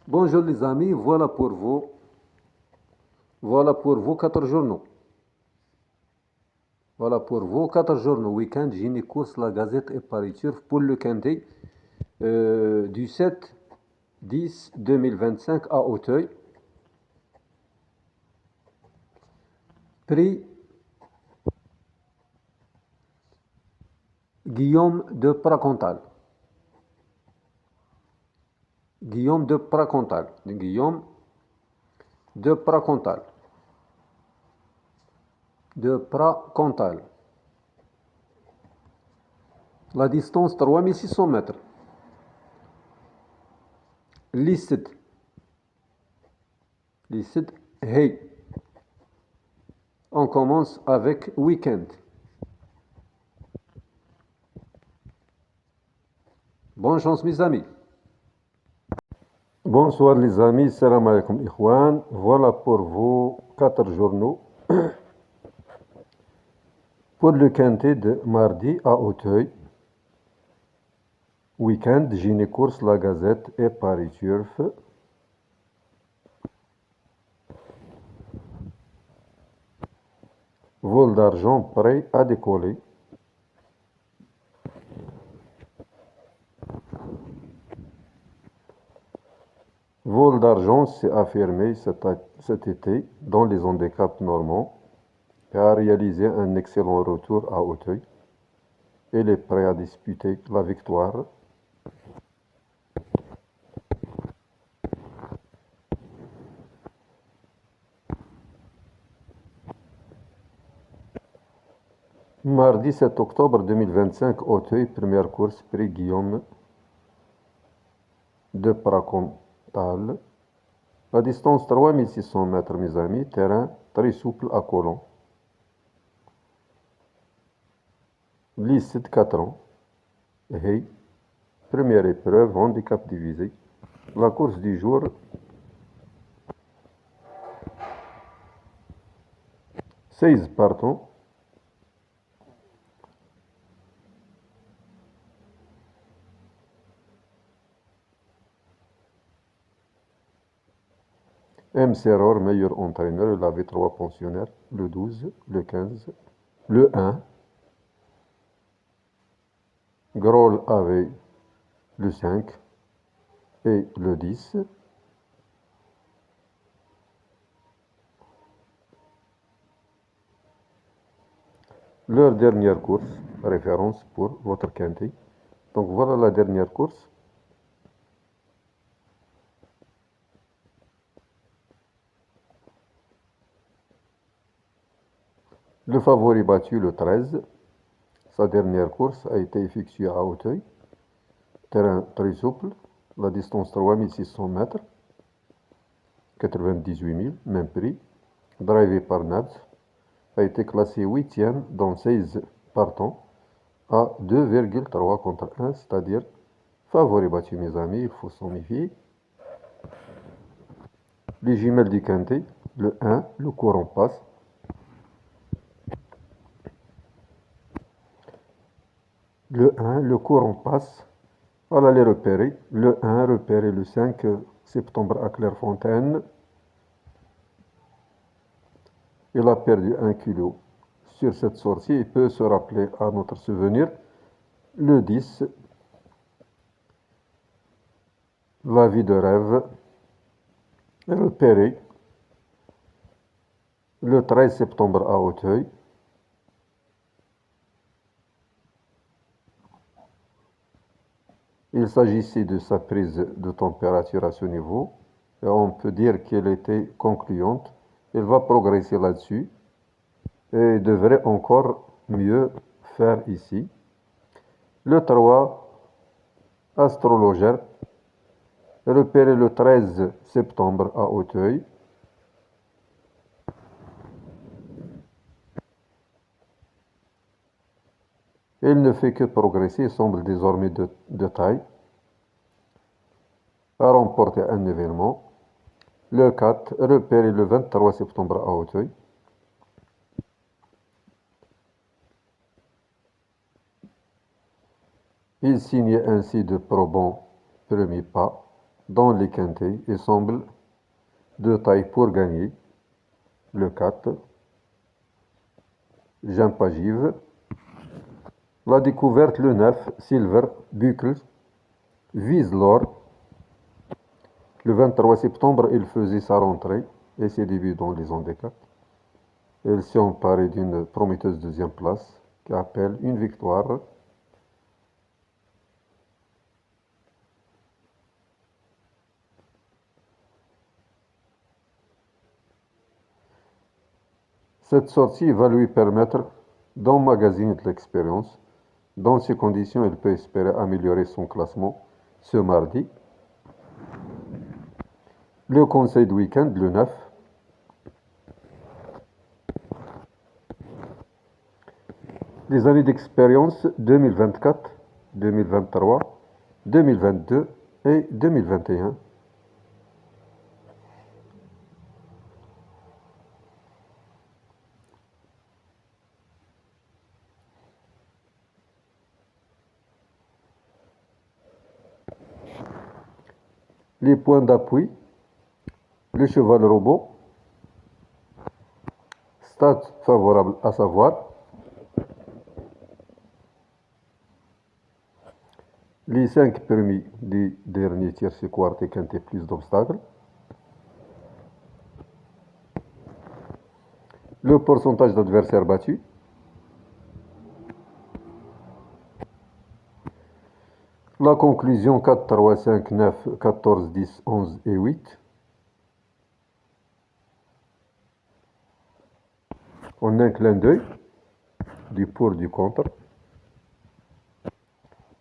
Bonjour les amis, voilà pour vous 4 journaux. Voilà pour vous 4 journaux. Week-end, Gini Course, la Gazette et Paris Turf pour le quintet du 7-10-2025 à Auteuil. Prix Guillaume de Pracontal. Guillaume de Pracontal. Guillaume de Pracontal. De Pracontal. La distance 3600 mètres. Listed. Hey. On commence avec Weekend. Bonne chance mes amis. Bonsoir les amis, salam alaikum ikhwan. Voilà pour vous 4 journaux pour le quintet de mardi à Auteuil. Week-end, Gini Course, la Gazette et Paris Turf. Vol d'argent prêt à décoller. Vol d'argent s'est affirmé cet été dans les handicaps normands et a réalisé un excellent retour à Auteuil. Il est prêt à disputer la victoire. Mardi 7 octobre 2025, Auteuil, première course, prix Guillaume de Pracontal. La distance 3600 mètres, mes amis, terrain très souple à collant. Lycée de 4 ans. Hey, première épreuve, handicap divisé. La course du jour, 16 partants. MC Error, meilleur entraîneur, il avait 3 pensionnaires, le 12, le 15, le 1. Groll avait le 5 et le 10. Leur dernière course, référence pour votre quintet. Donc voilà la dernière course. Le favori battu, le 13. Sa dernière course a été effectuée à Auteuil. Terrain très souple. La distance 3600 mètres. 98 000, même prix. Drivé par Nabs. A été classé 8e dans 16 partants à 2,3 contre 1, c'est-à-dire favori battu mes amis, il faut s'en méfier. Les jumelles du quintet, le 1, le courant passe. Le 1, le courant passe. Voilà les repérer. Le 1 repéré le 5 septembre à Clairefontaine. Il a perdu 1 kg sur cette sortie. Il peut se rappeler à notre souvenir. Le 10, la vie de rêve, repéré le 13 septembre à Auteuil. Il s'agissait de sa prise de température à ce niveau. Et on peut dire qu'elle était concluante. Il va progresser là-dessus. Et il devrait encore mieux faire ici. Le 3, astrologère, repéré le 13 septembre à Auteuil. Il ne fait que progresser, il semble désormais de taille, a remporté un événement. Le 4, repéré le 23 septembre à Auteuil. Il signait ainsi de probants premiers pas dans les quintés et semble de taille pour gagner. Le 4, Gimpagive. La découverte, le 9, Silver Buckle, vise l'or. Le 23 septembre, il faisait sa rentrée et ses débuts dans les handicap. Elle s'est emparée d'une prometteuse deuxième place qui appelle une victoire. Cette sortie va lui permettre d'emmagasiner de l'expérience. Dans ces conditions, elle peut espérer améliorer son classement ce mardi. Le conseil de week-end, le 9. Les années d'expérience 2024, 2023, 2022 et 2021. Les points d'appui, le cheval robot, stade favorable à savoir, les 5 permis du dernier tiercé quart et quintet plus d'obstacles, le pourcentage d'adversaires battus, la conclusion 4, 3, 5, 9, 14, 10, 11 et 8. En un clin d'œil, du pour, du contre.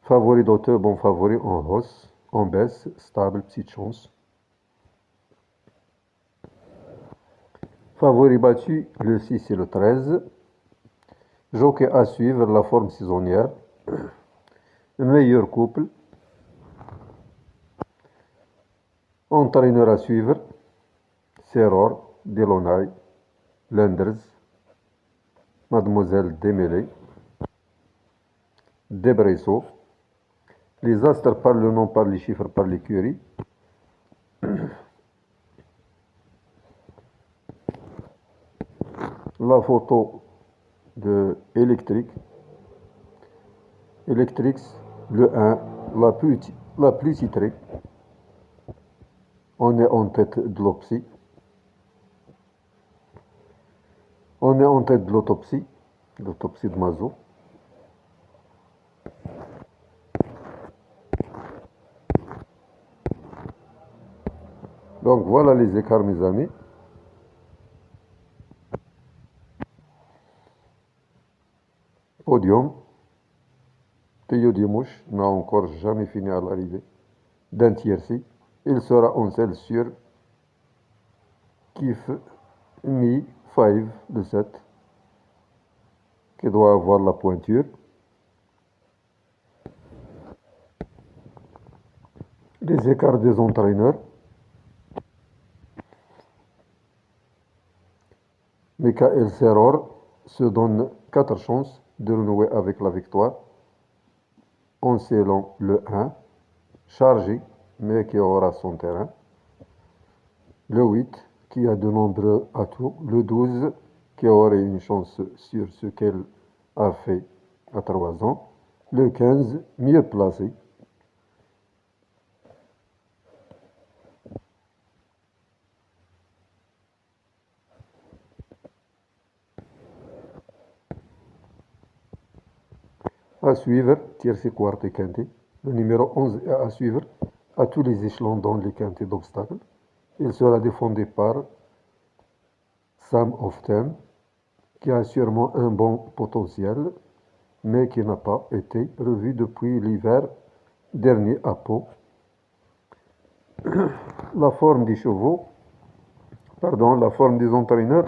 Favori d'auteur, bon favori en hausse, en baisse, stable, petite chance. Favori battu, le 6 et le 13. Jockey à suivre, la forme saisonnière. Le meilleur couple. Entraîneur à suivre, Serror, Delaunay, Lenders, Mademoiselle Desmêlés, Debresso. Les astres par le nom, par les chiffres, par l'écurie. La photo de Electrix, le 1, la plus titrée. On est en tête de l'autopsie. On est en tête de l'autopsie de Mazot. Donc voilà les écarts, mes amis. Podium. Théo Dimouche n'a encore jamais fini à l'arrivée d'un tiercé. Il sera en selle sur Kif Mi 5 de 7 qui doit avoir la pointure. Les écarts des entraîneurs. Michael Serror se donne 4 chances de renouer avec la victoire en scellant le 1, chargé, mais qui aura son terrain. Le 8, qui a de nombreux atouts. Le 12, qui aurait une chance sur ce qu'elle a fait à 3 ans. Le 15, mieux placé. À suivre, tiercé, quart et quintet. Le numéro 11 est à suivre à tous les échelons dans les quintets d'obstacles. Il sera défendu par Sam of Ten, qui a sûrement un bon potentiel, mais qui n'a pas été revu depuis l'hiver dernier à Pau. La forme des chevaux, la forme des entraîneurs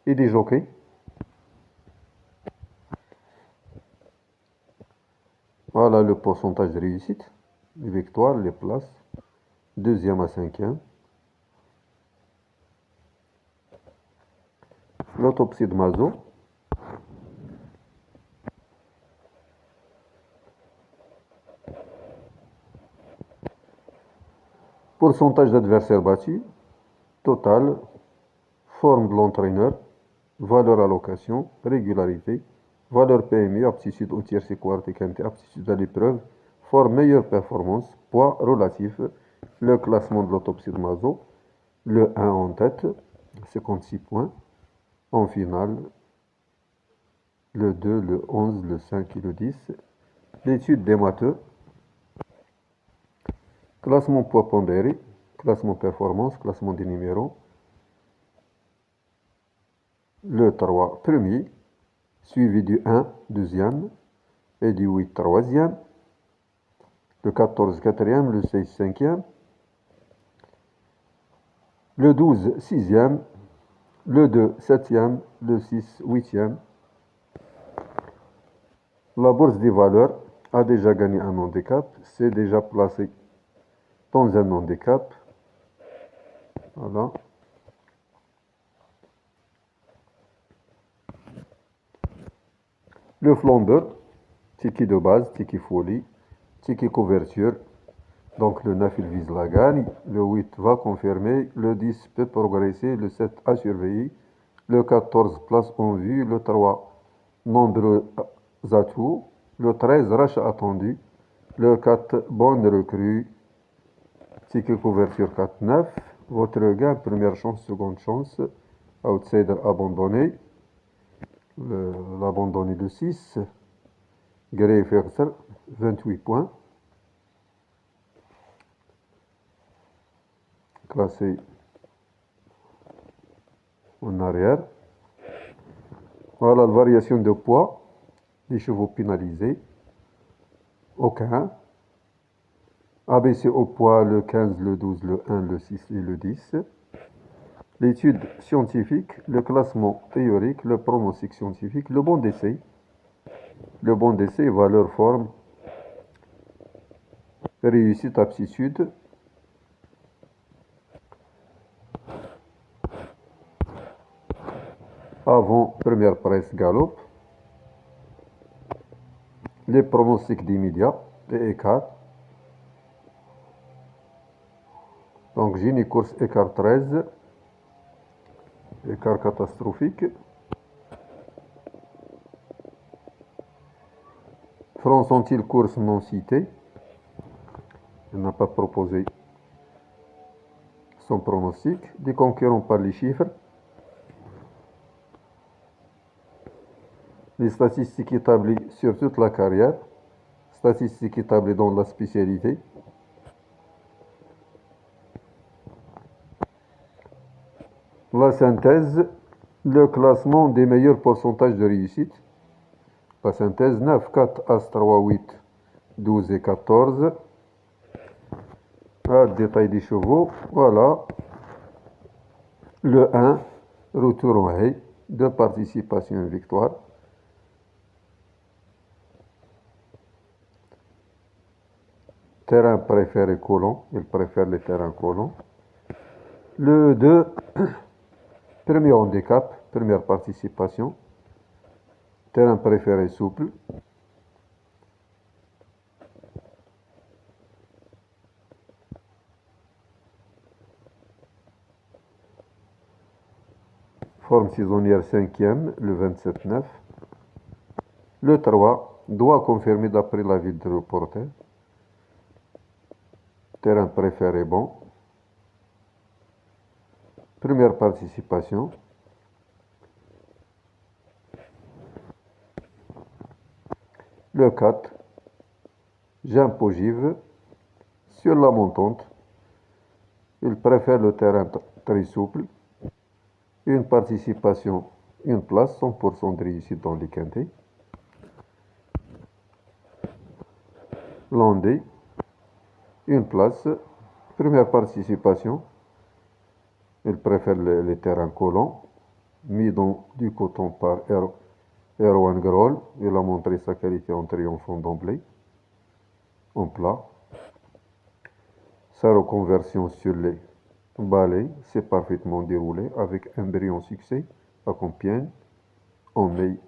et des jockeys. Voilà le pourcentage de réussite, les victoires, les places, deuxième à cinquième. L'autopsie de Mazot. Pourcentage d'adversaires battus, total, forme de l'entraîneur, valeur allocation, régularité, valeur PMU, aptitude au tiercé quarté quinté, aptitude à l'épreuve, forme meilleure performance, poids relatif, le classement de l'autopsie de Mazo, le 1 en tête, 56 points, en finale, le 2, le 11, le 5 et le 10, l'étude des matheux, classement poids pondéré, classement performance, classement des numéros, le 3 premier, suivi du 1 deuxième et du 8 troisième, le 14 quatrième, le 16 cinquième, le 12 sixième, le 2 septième, le 6 huitième. La bourse des valeurs a déjà gagné un handicap, c'est déjà placé dans un handicap. Voilà. Le flambeur, ticket de base, ticket folie, ticket couverture. Donc le 9 il vise la gagne, le 8 va confirmer, le 10 peut progresser, le 7 à surveiller, le 14 place en vue, le 3 nombreux atouts, le 13 rachat attendu, le 4 bonne recrue, ticket couverture 4-9, votre gain, première chance, seconde chance, outsider abandonné, l'abandonné de 6, Grey Ferser 28 points, classé en arrière. Voilà la variation de poids, les chevaux pénalisés, aucun. Abaissé au poids le 15, le 12, le 1, le 6 et le 10. L'étude scientifique, le classement théorique, le pronostic scientifique, le bon d'essai. Le bon d'essai, valeur, forme, réussite, aptitude. Avant, première presse, galop. Les pronostics d'immédiat, les écarts. Donc, Gini course écart 13. Écart catastrophique. France Antilles course non citée. Il n'a pas proposé son pronostic. Des concurrents par les chiffres. Les statistiques établies sur toute la carrière. Statistiques établies dans la spécialité. La synthèse, le classement des meilleurs pourcentages de réussite. La synthèse 9, 4, As 3, 8, 12 et 14. Le détail des chevaux. Voilà. Le 1, retour en haie, 2 participations et victoire. Terrain préféré colon, il préfère les terrains colons. Le 2, premier handicap, première participation. Terrain préféré souple. Forme saisonnière 5e, le 27-9. Le 3 doit confirmer d'après l'avis de reporter. Terrain préféré bon. Première participation. Le 4, Jean Pogive, sur la montante. Il préfère le terrain très souple. Une participation, une place, 100% de réussite dans les quintés. Landé, une place, première participation. Il préfère les terrains collants, mis dans du coton par Erwan Groll. Il a montré sa qualité en triomphant d'emblée, en plat. Sa reconversion sur les balais s'est parfaitement déroulée avec un brillant succès à Compiègne en mai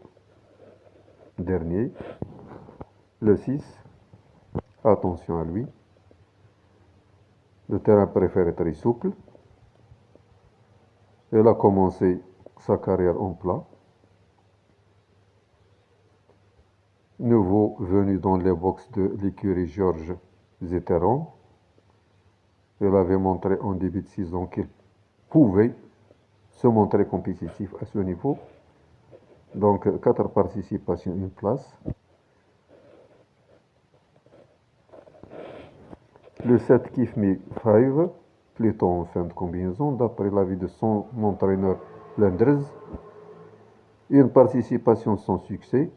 dernier. Le 6, attention à lui. Le terrain préféré est très souple. Elle a commencé sa carrière en plat. Nouveau venu dans les box de l'écurie Georges Zetteron. Elle avait montré en début de saison qu'il pouvait se montrer compétitif à ce niveau. Donc, 4 participations, une place. Le 7 Give Me 5, plutôt en fin de combinaison, d'après l'avis de son entraîneur Lenders. Une participation sans succès.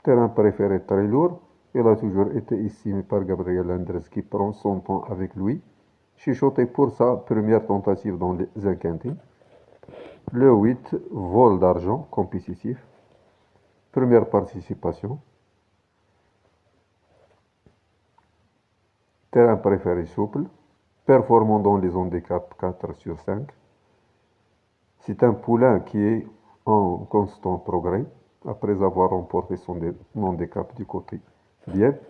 Terrain préféré très lourd. Il a toujours été estimé par Gabriel Lenders qui prend son temps avec lui. Chuchoté pour sa première tentative dans les inquintés. Le 8, vol d'argent compétitif. Première participation. Terrain préféré souple. Performant dans les handicaps 4 sur 5. C'est un poulain qui est en constant progrès après avoir remporté son handicap du côté Dieppe.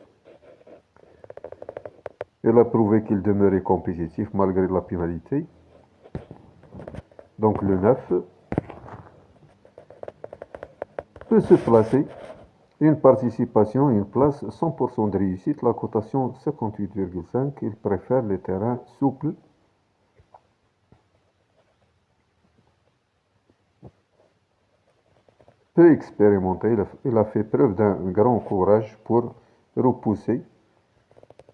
Il a prouvé qu'il demeurait compétitif malgré la pénalité. Donc le 9 peut se placer. Une participation, une place, 100% de réussite. La cotation 58,5. Il préfère les terrains souples. Peu expérimenté, il a fait preuve d'un grand courage pour repousser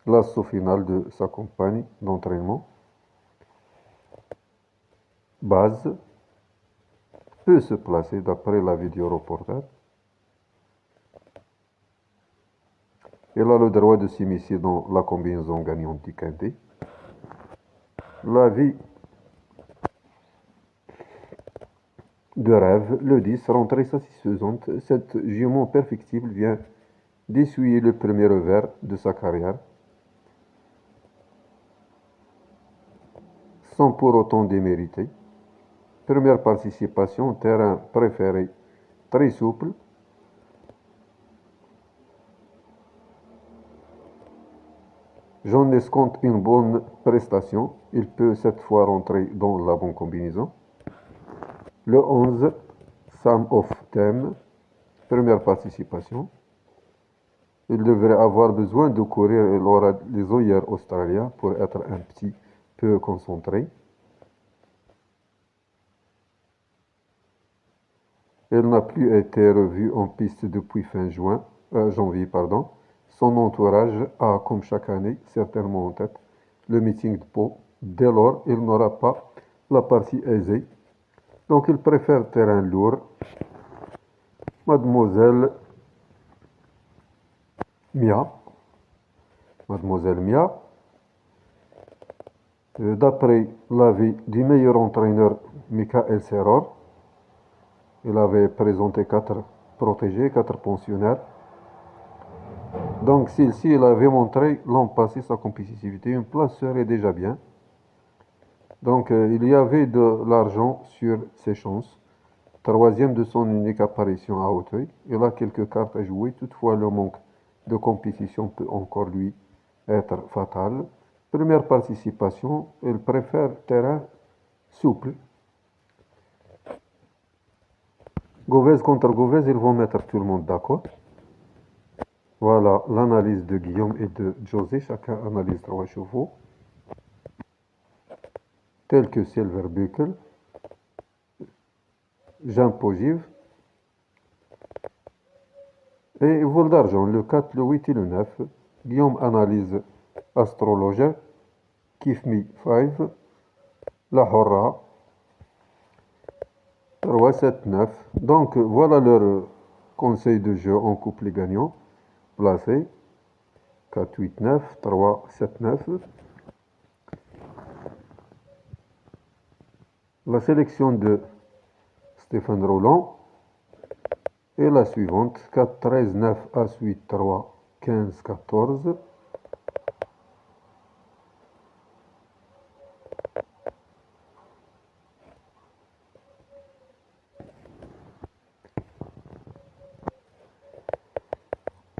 l'assaut final de sa compagne d'entraînement. Base peut se placer d'après la vidéo reporter. Il a le droit de s'immiscer dans la combinaison gagnante du quintet. La vie de rêve, le 10, rentrée satisfaisante. Cette jument perfectible vient d'essuyer le premier revers de sa carrière, sans pour autant démériter. Première participation, terrain préféré, très souple. J'en escompte une bonne prestation. Il peut cette fois rentrer dans la bonne combinaison. Le 11, Sam of Thème, première participation. Il devrait avoir besoin de courir. Il aura les œillères australiens pour être un petit peu concentré. Elle n'a plus été revue en piste depuis fin janvier. Son entourage a, comme chaque année, certainement en tête le meeting de Pau. Dès lors, il n'aura pas la partie aisée. Donc, il préfère terrain lourd. Mademoiselle Mia. D'après l'avis du meilleur entraîneur Michael Serror, il avait présenté 4 protégés, 4 pensionnaires. Donc, celle-ci, il avait montré l'an passé sa compétitivité. Une place serait déjà bien. Donc, il y avait de l'argent sur ses chances. Troisième de son unique apparition à Hauteuil. Il a quelques cartes à jouer. Toutefois, le manque de compétition peut encore lui être fatal. Première participation, il préfère terrain souple. Govez contre Govez, ils vont mettre tout le monde d'accord. Voilà l'analyse de Guillaume et de José. Chacun analyse 3 chevaux. Tels que Silver Buckle, Jean Pogive et vol d'argent, le 4, le 8 et le 9. Guillaume analyse astrologue, Give Me 5, la Horra, 3, 7, 9. Donc voilà leur conseil de jeu en couple gagnant. Placé 4, 8, 9, 3, 7, 9. La sélection de Stéphane Roland est la suivante: 4, 13, 9, As, 8, 3, 15, 14.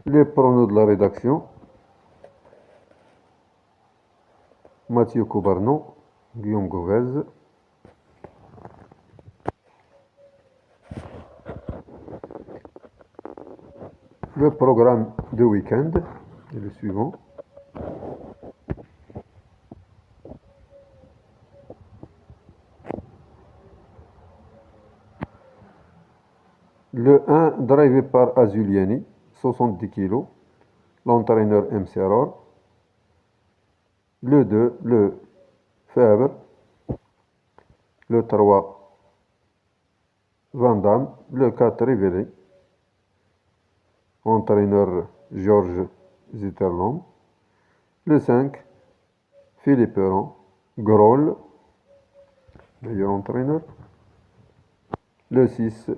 Les pronos de la rédaction: Mathieu Coubarnon, Guillaume Gauvez. Le programme de week-end est le suivant. Le 1, drivé par Azuliani, 70 kg, l'entraîneur M. Serror. Le 2, le Fabre. Le 3, Van Damme. Le 4, Révélé, entraîneur Georges Zitterlong. Le 5, Philippe Perron, Groll, meilleur entraîneur. Le 6,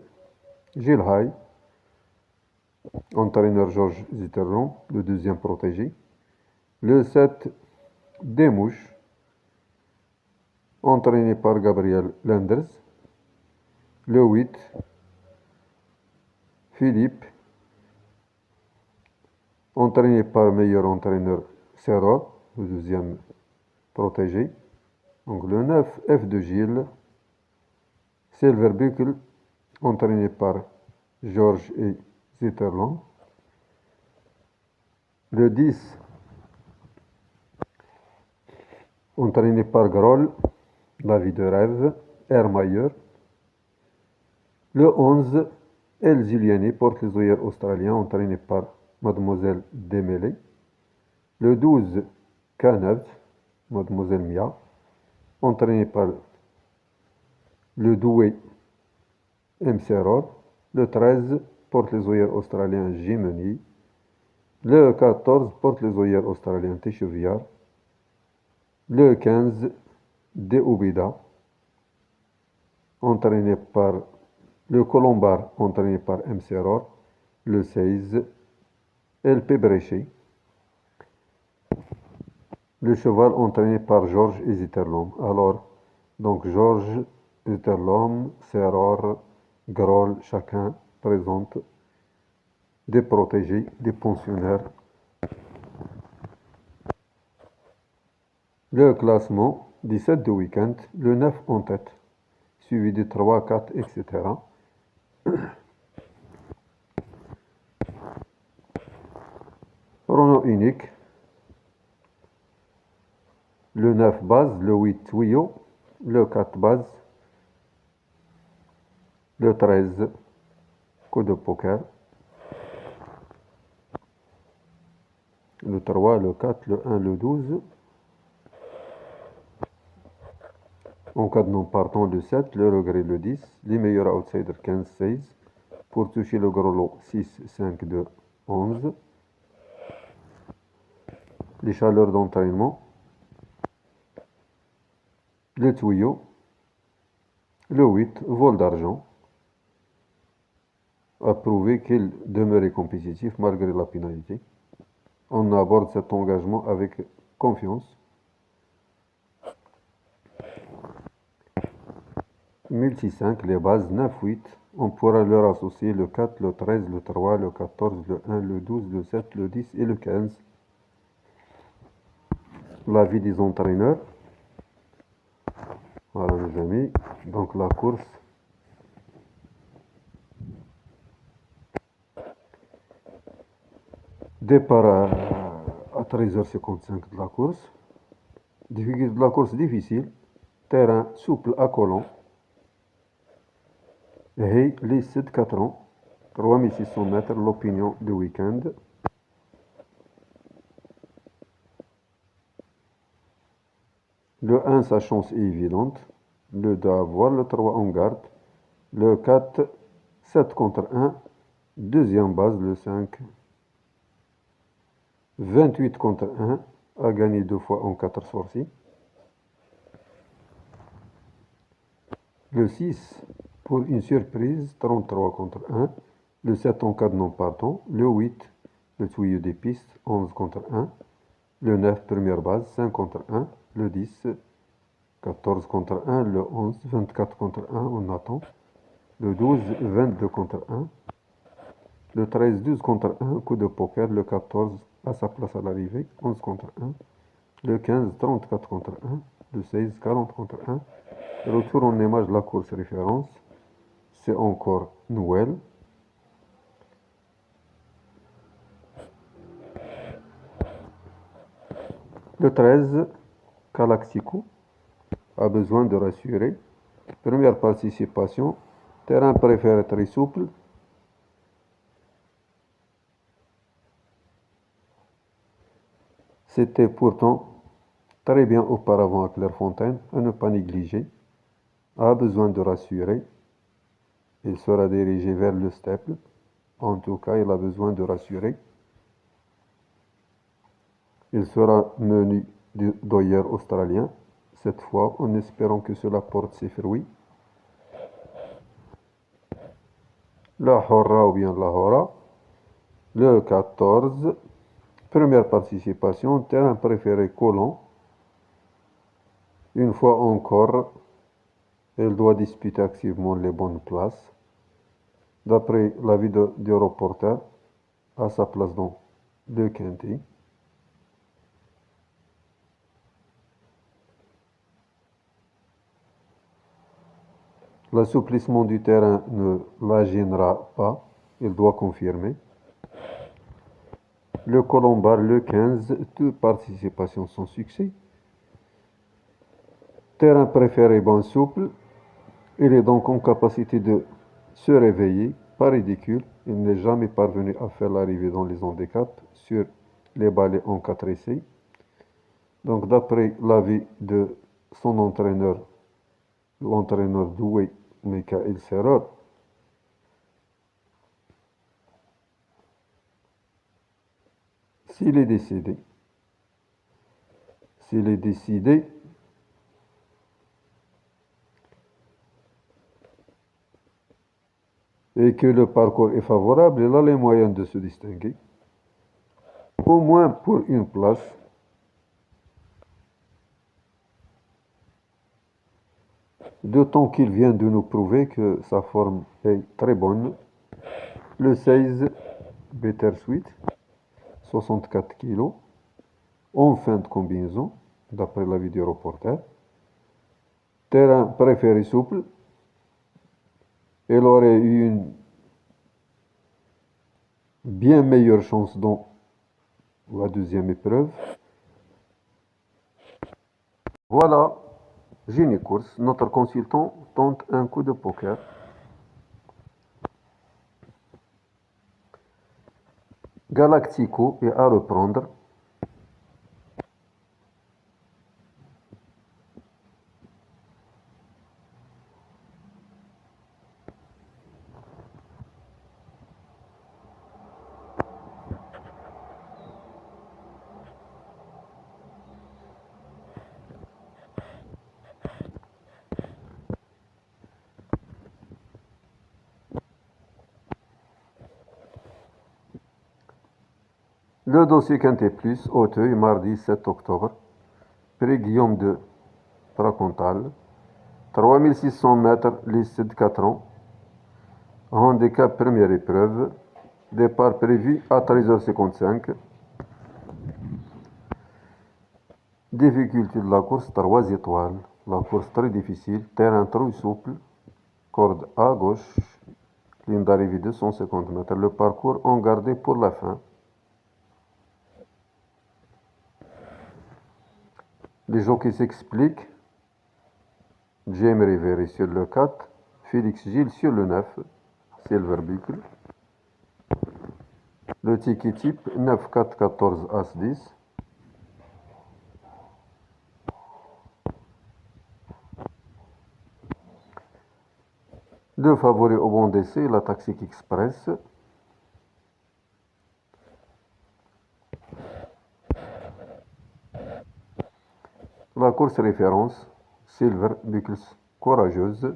Gilles Hay, entraîneur Georges Zitterlong, le deuxième protégé. Le 7, Desmouches, entraîné par Gabriel Lenders. Le 8, Philippe, entraîné par meilleur entraîneur Serror, le deuxième protégé. Donc le 9, F de Gilles, Silverbuckle, entraîné par Georges et Zitterlong. Le 10, entraîné par Groll, La vie de rêve, Ermayer. Le 11, El Ziliani, porte-les-oeillères australien, entraîné par Mademoiselle Demele. Le 12, Canev, Mademoiselle Mia, entraîné par le doué M. Serror. Le 13, porte-les-oeillères australien Jimeny. Le 14, porte-les-oeillères australien Téchevillard. Le 15, De Oubida, entraîné par le Colombar, entraîné par M. Serror. Le 16, El Pebreché, le cheval entraîné par Georges et Zitterlong. Alors, donc Georges, Zitterlong, Serror, Groll, chacun présente des protégés, des pensionnaires. Le classement, 17 de week-end, le 9 en tête, suivi des 3, 4, etc. Chrono unique, le 9 base, le 8 tuyau, le 4 base, le 13 coup de poker, le 3, le 4, le 1, le 12. En cas de non partant, le 7, le regret, le 10, les meilleurs outsiders 15, 16, pour toucher le gros lot 6, 5, 2, 11, les chaleurs d'entraînement, le tuyau, le 8, vol d'argent, a prouvé qu'il demeurait compétitif malgré la pénalité. On aborde cet engagement avec confiance. Multi 5, les bases 9, 8, on pourra leur associer le 4, le 13, le 3, le 14, le 1, le 12, le 7, le 10 et le 15. L'avis des entraîneurs. Voilà mes amis, donc la course. Départ à 13h55 de la course. Difficulté de la course difficile. Terrain souple à collant. Hey, les 7-4 ans. 3600 mètres, l'opinion du week-end. Le 1, sa chance est évidente. Le 2 à voir, le 3 en garde. Le 4, 7 contre 1. Deuxième base, le 5. 28 contre 1. A gagné 2 fois en 4 sorties. Le 6, pour une surprise, 33 contre 1. Le 7 en cas de non partant. Le 8, le tuyau des pistes, 11 contre 1. Le 9, première base, 5 contre 1. Le 10, 14 contre 1. Le 11, 24 contre 1, on attend. Le 12, 22 contre 1. Le 13, 12 contre 1, coup de poker. Le 14, à sa place à l'arrivée, 11 contre 1. Le 15, 34 contre 1. Le 16, 40 contre 1. Retour en image de la course référence. C'est encore Noël. Le 13, Calaxico a besoin de rassurer. Première participation. Terrain préféré très souple. C'était pourtant très bien auparavant à Clairefontaine, à ne pas négliger. A besoin de rassurer. Il sera dirigé vers le steple. En tout cas, il a besoin de rassurer. Il sera menu d'Oyer australien, cette fois en espérant que cela porte ses fruits. La Hora ou bien la Hora. Le 14, première participation, terrain préféré Colomb. Une fois encore, elle doit disputer activement les bonnes places. D'après l'avis du reporter, à sa place dans le quintet. L'assouplissement du terrain ne la gênera pas, il doit confirmer. Le Colombar, le 15, toute participation sans succès. Terrain préféré, bon souple. Il est donc en capacité de se réveiller, pas ridicule. Il n'est jamais parvenu à faire l'arrivée dans les handicaps sur les balais en 4 essais. Donc d'après l'avis de son entraîneur, l'entraîneur doué, Michael Serrer, s'il est décidé, et que le parcours est favorable, il a les moyens de se distinguer, au moins pour une place. D'autant qu'il vient de nous prouver que sa forme est très bonne. Le 16, Bittersweet, 64 kg, en fin de combinaison, d'après l'avis du reporter. Terrain préféré souple. Elle aurait eu une bien meilleure chance dans la deuxième épreuve. Voilà, Génie Course, notre consultant tente un coup de poker. Galactico est à reprendre. Le dossier Quintet Plus, Auteuil, mardi 7 octobre. Prix Guillaume de Tracontal. 3600 mètres, lycée de 4 ans. Handicap première épreuve. Départ prévu à 13h55. Difficulté de la course, 3 étoiles. La course très difficile, terrain très souple. Corde à gauche. Ligne d'arrivée 250 mètres. Le parcours en gardé pour la fin. Les jockeys s'expliquent. James Riveri sur le 4. Félix Gilles sur le 9. Silver Buckle. Le ticket type 9, 4, 14, As 10. Deux favoris au bon d'essai, la Taxic Express. La course référence, Silver Buckles Courageuse.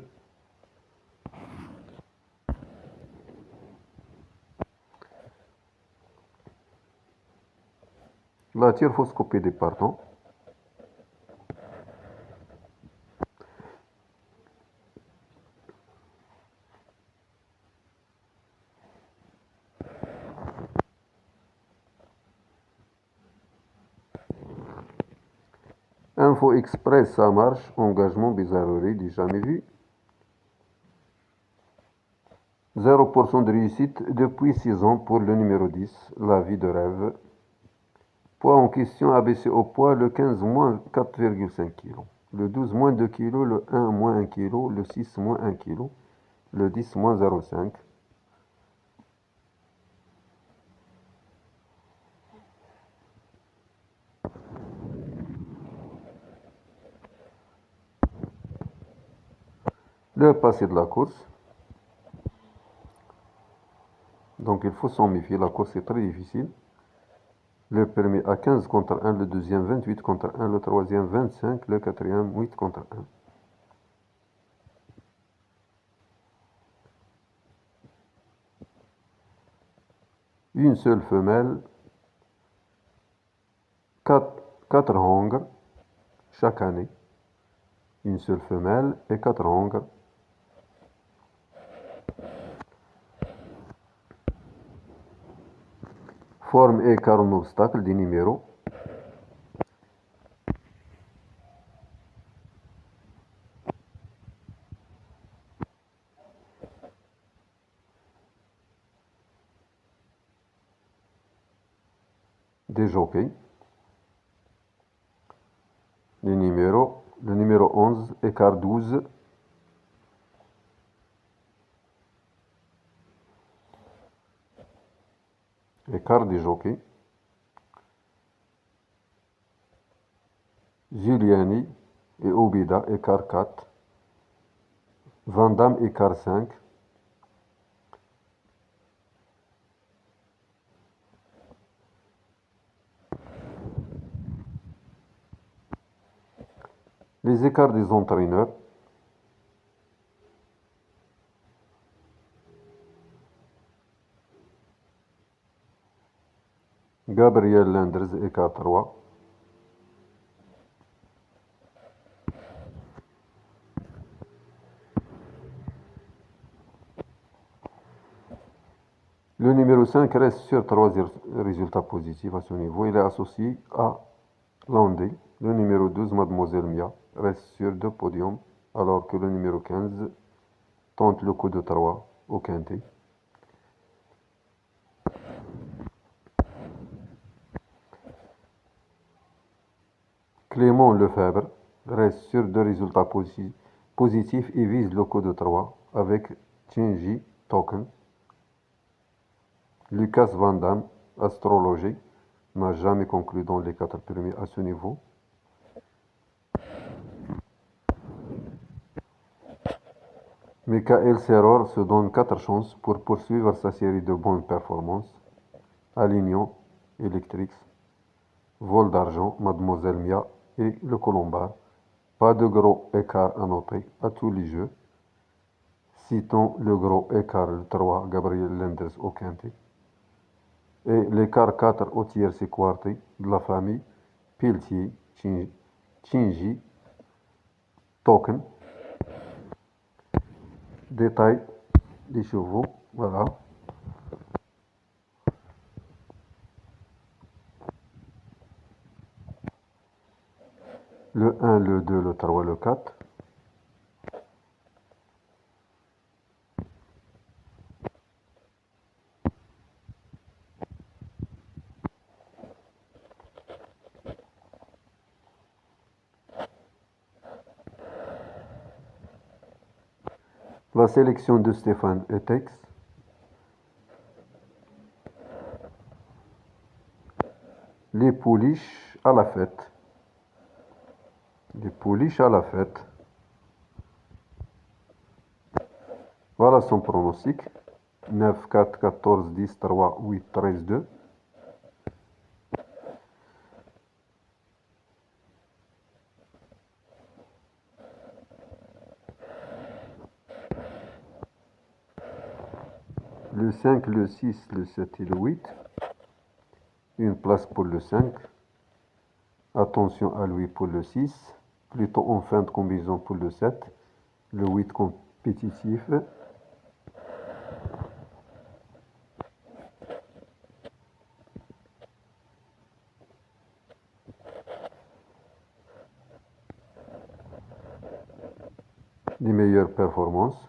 La tyroscopie des partants. Info Express, ça marche. Engagement, bizarrerie, du jamais vu. 0% de réussite depuis 6 ans pour le numéro 10, la vie de rêve. Poids en question abaissé au poids, le 15 moins 4,5 kg. Le 12 moins 2 kg, le 1 moins 1 kg, le 6 moins 1 kg, le 10 moins 0,5. Le passé de la course. Donc il faut s'en méfier, la course est très difficile. Le premier à 15 contre 1, le deuxième 28 contre 1, le troisième 25, le quatrième 8 contre 1. Une seule femelle, 4 hongres chaque année. Une seule femelle et 4 hongres. Forme et écart en obstacle des numéros. Des jockeys. Les numéros. Le numéro 11, écart 12. Écart des jockeys. Giuliani et Obida, écart 4. Van Damme, écart 5. Les écarts des entraîneurs. Gabriel Lenders, écart 3. Le numéro 5 reste sur 3 résultats positifs à ce niveau. Il est associé à Landé. Le numéro 12, Mademoiselle Mia, reste sur 2 podiums, alors que le numéro 15 tente le coup de 3 au quintet. Clément Lefebvre reste sur 2 résultats positifs et vise le coup de 3 avec Chinji Token. Lucas Van Damme, astrologie, n'a jamais conclu dans les 4 premiers à ce niveau. Michael Serror se donne 4 chances pour poursuivre sa série de bonnes performances. Alignon, Electrix, Vol d'argent, Mademoiselle Mia et le Colombard. Pas de gros écart à noter à tous les jeux. Citons le gros écart 3, Gabriel Lenders au quintet. Et l'écart 4 au tierce et quartet de la famille Pelletier, Chinji, Token. Détail des chevaux, voilà. Le 1, le 2, le 3, le 4. La sélection de Stéphane Etex. Les pouliches à la fête. Les pouliches à la fête. Voilà son pronostic. 9, 4, 14, 10, 3, 8, 13, 2. Le 5, le 6, le 7 et le 8. Une place pour le 5. Attention à lui pour le 6. Plutôt en fin de combinaison pour le 7. Le 8 compétitif. des meilleures performances.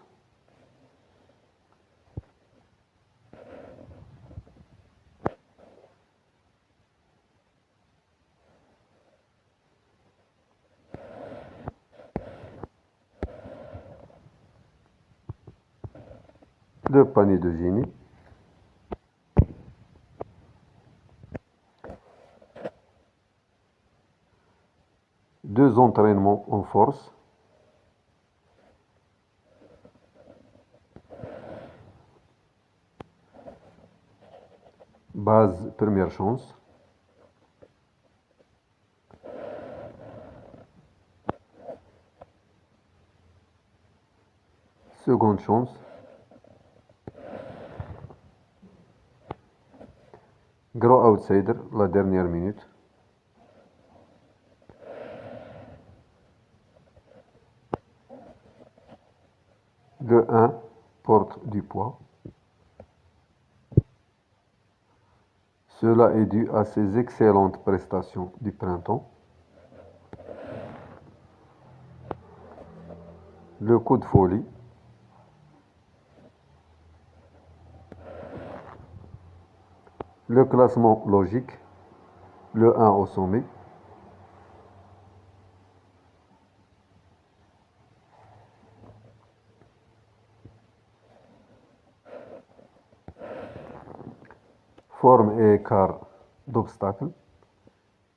Deux paniers de génie. Deux entraînements en force. Base, première chance. Seconde chance. Gros outsider, la dernière minute. Le 1 porte du poids. Cela est dû à ses excellentes prestations du printemps. Le coup de folie. Le classement logique. Le 1 au sommet. Forme et écart d'obstacles.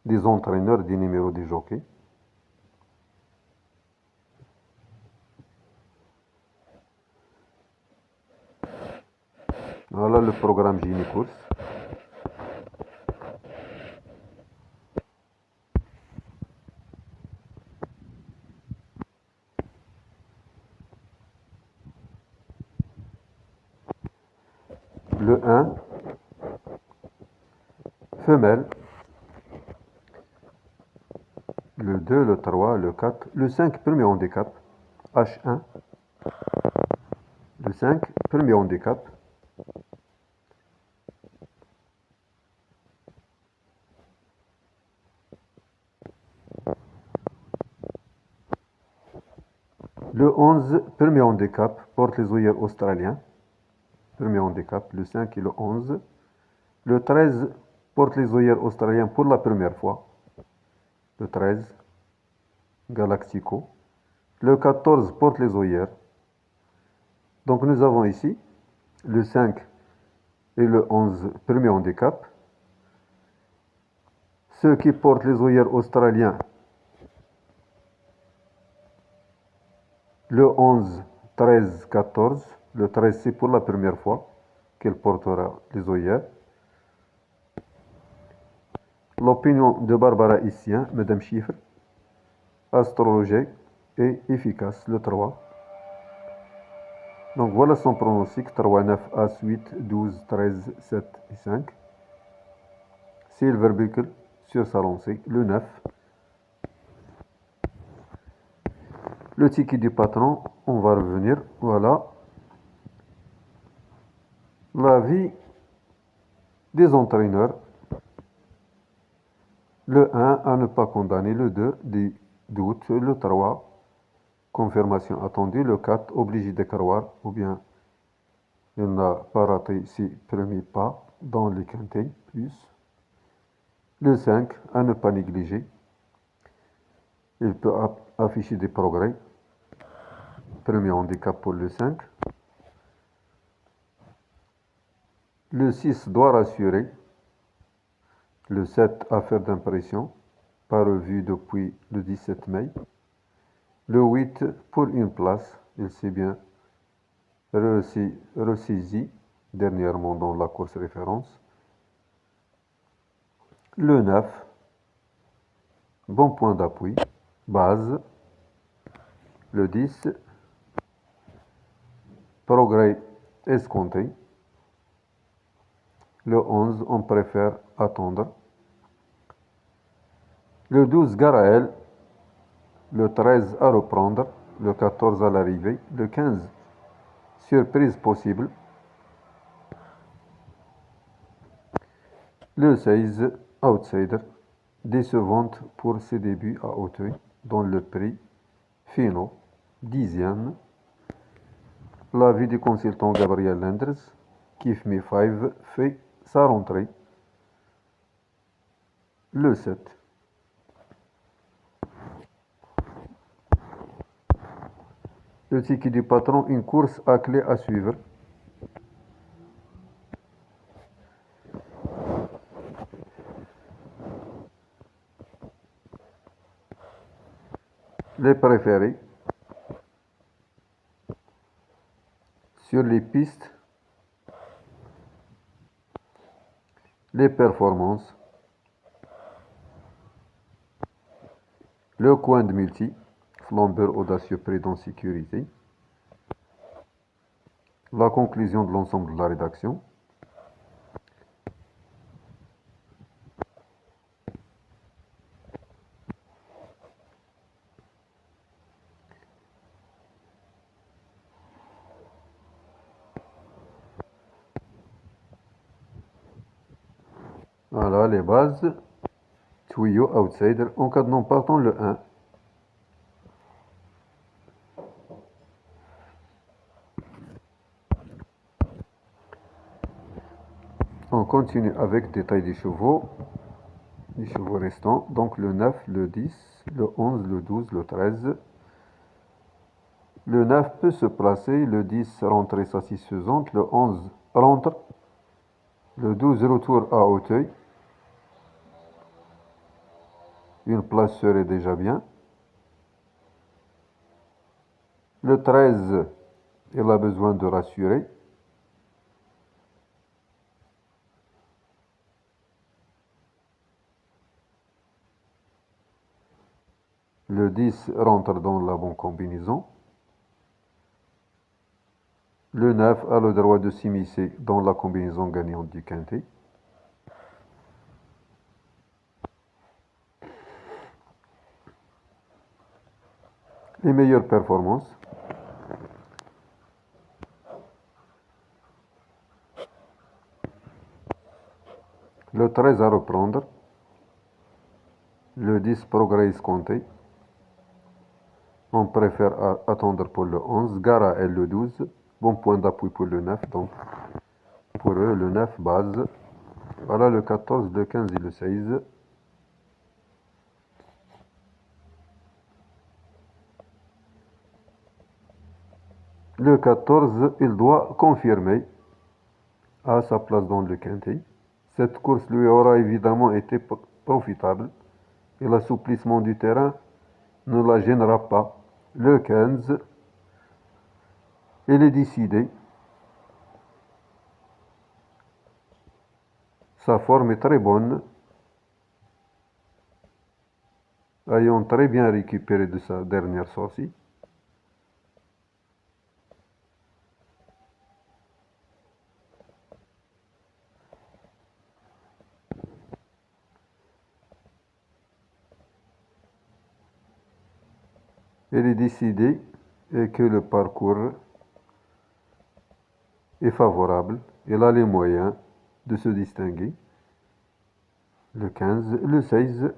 Des entraîneurs, des numéros du jockey. Voilà le programme Génie Course. Le 1, femelle. Le 2, le 3, le 4, le 5, premier handicap. H1. Le 5, premier handicap. Le 11, premier handicap, porte les œillères australiens. Premier handicap, le 5 et le 11. Le 13, porte les œillères australiens pour la première fois. Le 13, Galactico. Le 14, porte les œillères. Donc nous avons ici le 5 et le 11, premier handicap. Ceux qui portent les œillères australiens, le 11, 13, 14. Le 13, c'est pour la première fois qu'elle portera les œillères. L'opinion de Barbara Issien, Madame Chiffre, astrologique et efficace, le 3. Donc voilà son pronostic, 3, 9, As, 8, 12, 13, 7 et 5. Silver Buckle sur sa lancée, le 9. Le ticket du patron, on va revenir, voilà. La vie des entraîneurs. Le 1, à ne pas condamner. Le 2, des doutes. Le 3, confirmation attendue. Le 4, obligé de croire, ou bien il n'a pas raté ses premiers pas dans les quintés, plus. Le 5, à ne pas négliger. Il peut afficher des progrès. Premier handicap pour le 5. Le 6 doit rassurer. Le 7 a fait d'impression, pas revu depuis le 17 mai. Le 8 pour une place, il s'est bien ressaisi dernièrement dans la course référence. Le 9, bon point d'appui, base. Le 10, progrès escompté. Le 11, on préfère attendre. Le 12, gare à elle. Le 13, à reprendre. Le 14, à l'arrivée. Le 15, surprise possible. Le 16, outsider. Décevante pour ses débuts à Auteuil dans le prix finaux 10e, l'avis du consultant Gabriel Lenders, Kif Me 5 fait sa rentrée le 7. Le ticket du patron, une course à clé à suivre. Les préférés. Sur les pistes. Les performances. Le coin de multi. Flambeur audacieux prudent sécurité. La conclusion de l'ensemble de la rédaction. Voilà les bases. Tuyau outsider. En cas de non partant, le 1. On continue avec détail des chevaux restants. Donc le 9, le 10, le 11, le 12, le 13. Le 9 peut se placer, le 10 rentrée satisfaisante, le 11 rentre, le 12 retour à Auteuil. Une place serait déjà bien. Le 13, il a besoin de rassurer. Le 10 rentre dans la bonne combinaison. Le 9 a le droit de s'immiscer dans la combinaison gagnante du quintet. Les meilleures performances. Le 13 à reprendre. Le 10 progrès escompté. On préfère attendre pour le 11. Gare à elle le 12. Bon point d'appui pour le 9. Donc, pour eux, le 9 base. Voilà le 14, le 15 et le 16. Le 14, il doit confirmer à sa place dans le quintet. Cette course lui aura évidemment été profitable et l'assouplissement du terrain ne la gênera pas. Le 15, il est décidé. Sa forme est très bonne, ayant très bien récupéré de sa dernière sortie. Il est décidé que le parcours est favorable. Il a les moyens de se distinguer. Le 15, le 16,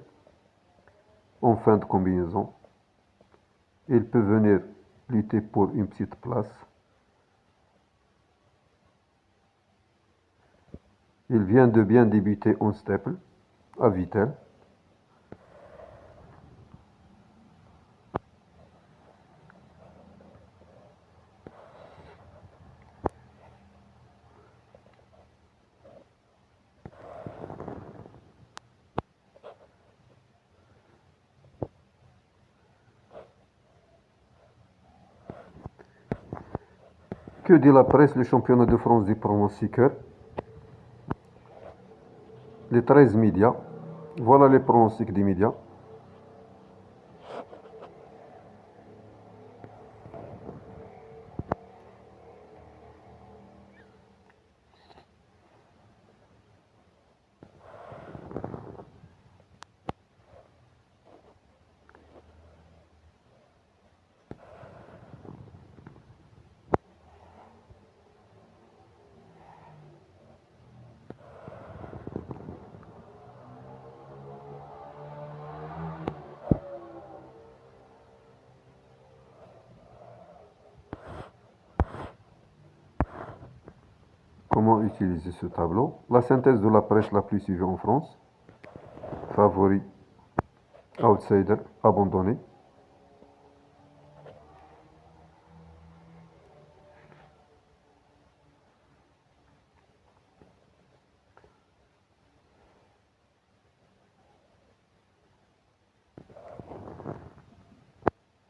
en fin de combinaison. Il peut venir lutter pour une petite place. Il vient de bien débuter en steple, à Vittel. Que dit la presse, le championnat de France des pronostiqueurs? Les 13 médias. Voilà les pronostics des médias. Comment utiliser ce tableau? La synthèse de la presse la plus suivie en France. Favori, outsider, abandonné.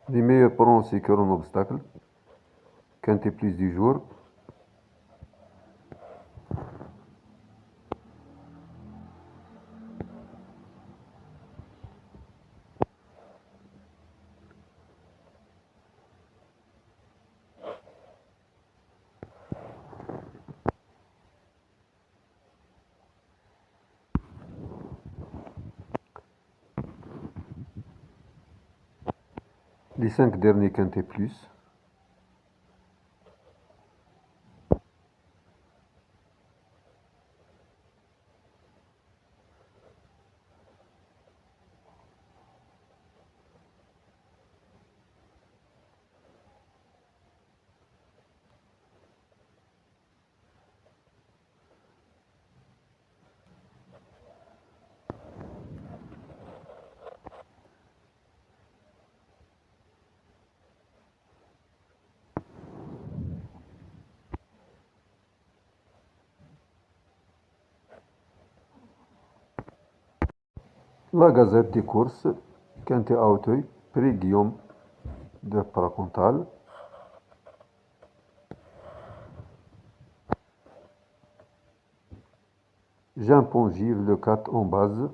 Les meilleurs pronostiqueurs en obstacle. Quintet plus du jour. Les 5 derniers quintets plus. La Gazette des courses, quintet à Auteuil, prix Guillaume de Pracontal. Jean Pongive, le 4 en base.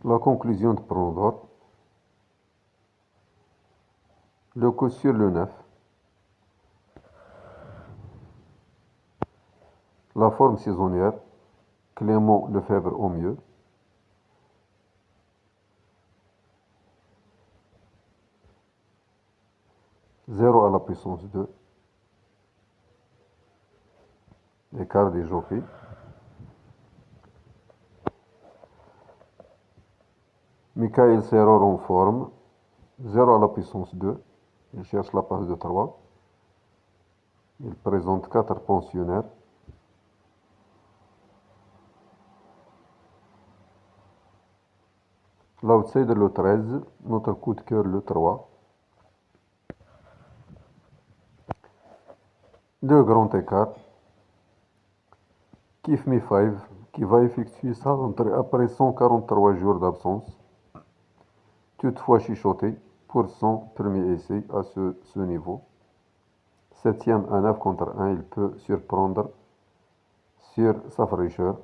La conclusion de Prondor. Le coup sur le 9. La forme saisonnière. Clément Lefebvre au mieux. Zéro à la puissance 2. Écart des jockeys. Michael Serror en forme. 0 à la puissance 2. Il cherche la passe de 3. Il présente 4 pensionnaires. L'outsider le 13. Notre coup de cœur le 3. Deux grands écarts. Kiff Me 5 qui va effectuer sa rentrée après 143 jours d'absence. Toutefois chuchoté pour son premier essai à ce niveau. Septième à 9 contre 1, il peut surprendre sur sa fraîcheur.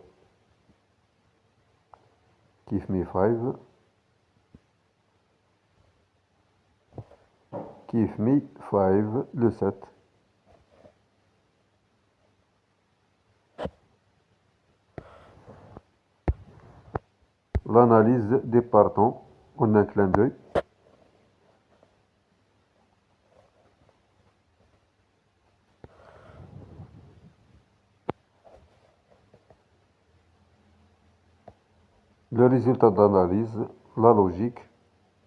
Kiff Me 5. Kiff Me 5, le 7. L'analyse des partants en un clin d'œil. Le résultat d'analyse, la logique,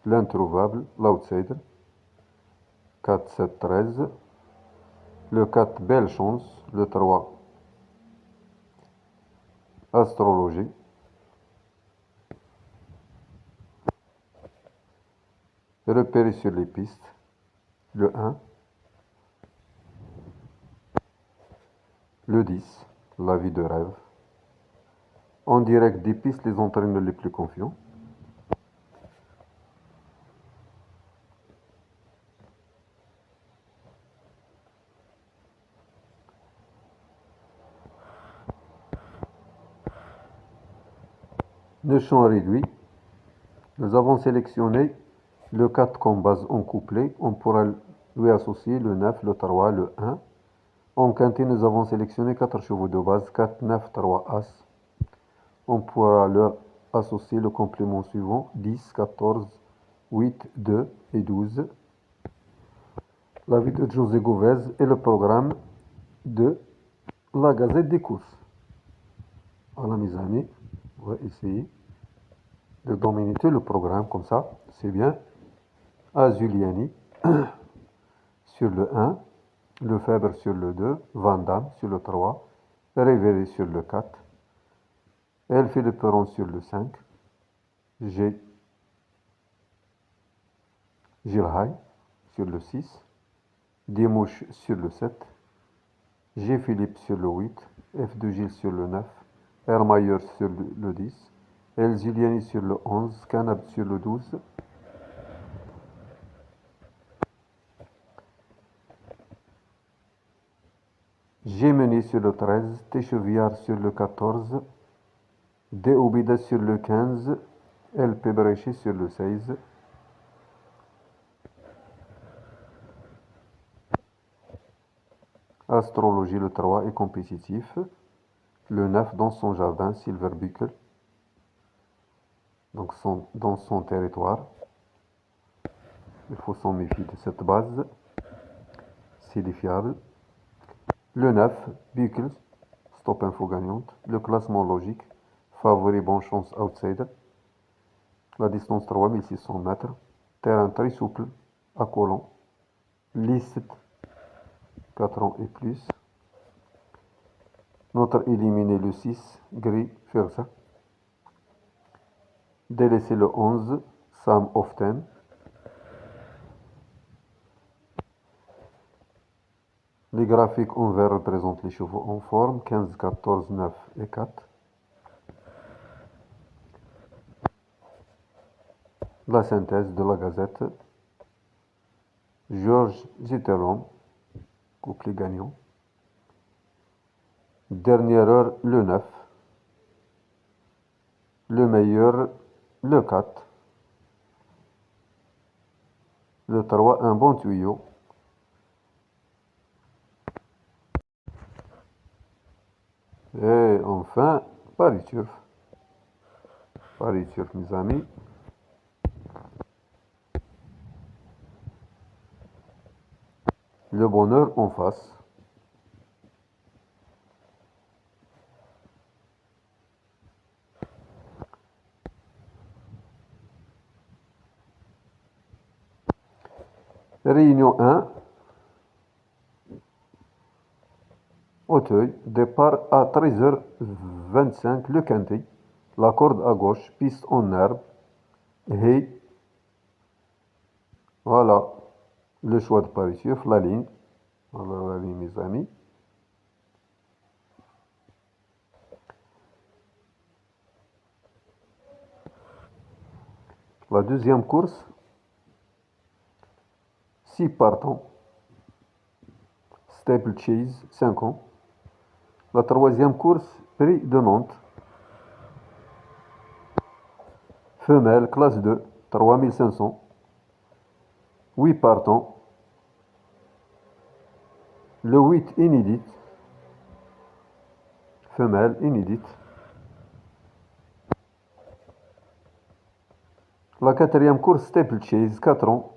l'introuvable, l'outsider. 4, 7, 13. Le 4, belle chance. Le 3, astrologie. Repérer sur les pistes. Le 1. Le 10, la vie de rêve. En direct des pistes, les entraîneurs les plus confiants. Le champ réduit. Nous avons sélectionné le 4 comme base en couplet. On pourra lui associer le 9, le 3, le 1. En quintet, nous avons sélectionné 4 chevaux de base, 4, 9, 3, As. On pourra leur associer le complément suivant, 10, 14, 8, 2 et 12. L'avis de José Govez et le programme de la Gazette des courses. Voilà mes amis, on va essayer de dominer le programme comme ça, c'est bien. Azuliani sur le 1, Lefebvre sur le 2, Van Damme sur le 3, Révélé sur le 4, Philippe Perron sur le 5, G. Gilhay sur le 6, Diemouche sur le 7, G. Philippe sur le 8, F. de Gilles sur le 9, Hermayer sur le 10, El Giuliani sur le 11, Canab sur le 12, G. Mené sur le 13, Téchevillard sur le 14, D. Oubida sur le 15, El Pebrechi sur le 16, Astrologie le 3 est compétitif, le 9 dans son jardin, Silverbuckle, donc dans son territoire. Il faut s'en méfier de cette base, c'est défiable. Le 9, Buckles, stop info gagnante. Le classement logique, favori, bonne chance, outsider. La distance 3600 mètres. Terrain très souple, accolant. Licite, 4 ans et plus. Notre éliminé le 6, Gris Fursa. Délaissé le 11, Sam Often. Les graphiques en vert représentent les chevaux en forme, 15, 14, 9 et 4. La synthèse de la Gazette. Georges Zitterlund, couplet gagnant. Dernière heure, le 9. Le meilleur, le 4. Le 3, un bon tuyau. Et enfin, Paris Turf. Paris Turf, mes amis. Le bonheur en face. Réunion 1. Auteuil. Départ à 13h25. Le quintet. La corde à gauche. Piste en herbe. Hay. Voilà le choix de Paris Turf. La ligne. Voilà la ligne, mes amis. La deuxième course. 6 partants. Staple Chase, 5 ans. La troisième course, Prix de Nantes. Femelle, classe 2, 3500. 8 partants. Le 8 inédite. Femelle inédite. La quatrième course, Staple Chase, 4 ans.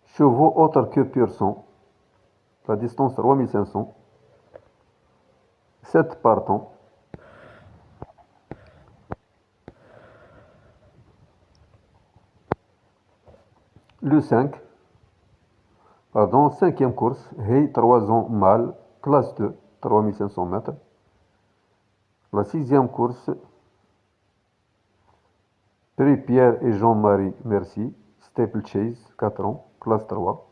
Chevaux autres que pur sang. La distance 3500. 7 partants. Le 5. Pardon, cinquième course, Hay, 3 ans mâle, classe 2, 3500 mètres. La sixième course, Prix Pierre et Jean-Marie Merci, Staple Chase, 4 ans, classe 3.